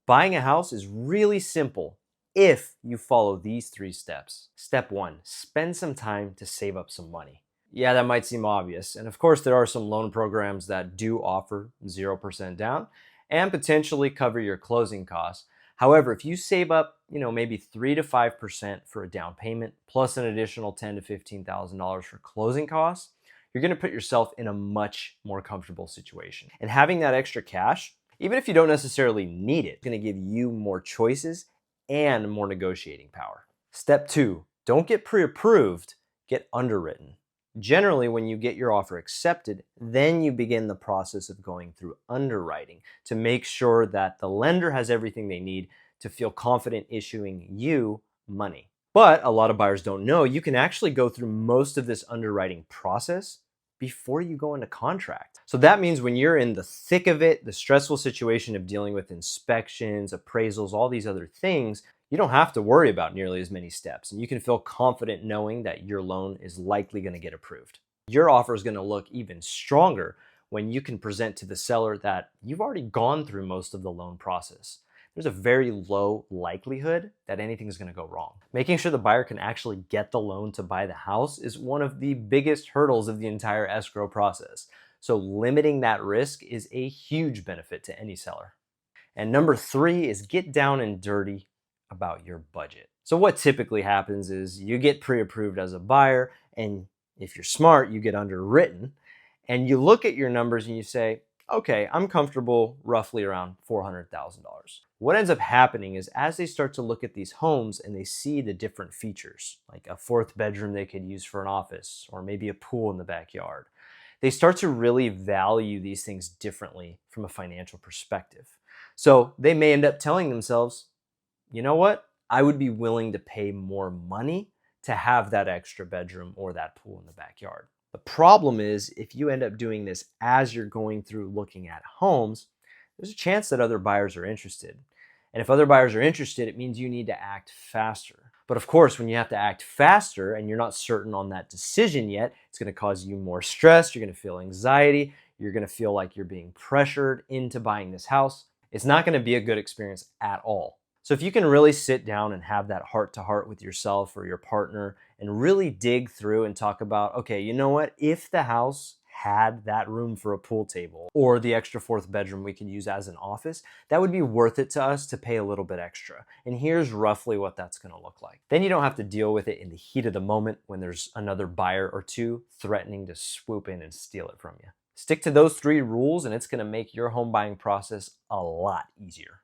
Buying a house is really simple if you follow these 3 steps. Step 1, spend some time to save up some money. Yeah, that might seem obvious. And of course, there are some loan programs that do offer 0% down and potentially cover your closing costs. However, if you save up, maybe 3 to 5% for a down payment plus an additional $10,000 to $15,000 for closing costs, you're going to put yourself in a much more comfortable situation. And having that extra cash, even if you don't necessarily need it, is going to give you more choices and more negotiating power. Step 2, don't get pre-approved, get underwritten. Generally, when you get your offer accepted, then you begin the process of going through underwriting to make sure that the lender has everything they need to feel confident issuing you money. But a lot of buyers don't know you can actually go through most of this underwriting process before you go into contract. So that means when you're in the thick of it, the stressful situation of dealing with inspections, appraisals, all these other things, you don't have to worry about nearly as many steps, and you can feel confident knowing that your loan is likely going to get approved. Your offer is going to look even stronger when you can present to the seller that you've already gone through most of the loan process. There's a very low likelihood that anything's going to go wrong. Making sure the buyer can actually get the loan to buy the house is one of the biggest hurdles of the entire escrow process. So limiting that risk is a huge benefit to any seller. And number 3 is get down and dirty about your budget. So what typically happens is you get pre-approved as a buyer, and if you're smart, you get underwritten, and you look at your numbers and you say, okay, I'm comfortable roughly around $400,000. What ends up happening is as they start to look at these homes and they see the different features, like a 4th bedroom they could use for an office, or maybe a pool in the backyard, they start to really value these things differently from a financial perspective. So they may end up telling themselves, you know what? I would be willing to pay more money to have that extra bedroom or that pool in the backyard. The problem is if you end up doing this as you're going through looking at homes, there's a chance that other buyers are interested. And if other buyers are interested, it means you need to act faster. But of course, when you have to act faster and you're not certain on that decision yet, it's going to cause you more stress. You're going to feel anxiety. You're going to feel like you're being pressured into buying this house. It's not going to be a good experience at all. So if you can really sit down and have that heart-to-heart with yourself or your partner and really dig through and talk about, okay, you know what? If the house had that room for a pool table or the extra 4th bedroom we could use as an office, that would be worth it to us to pay a little bit extra. And here's roughly what that's going to look like. Then you don't have to deal with it in the heat of the moment when there's another buyer or two threatening to swoop in and steal it from you. Stick to those 3 rules and it's going to make your home buying process a lot easier.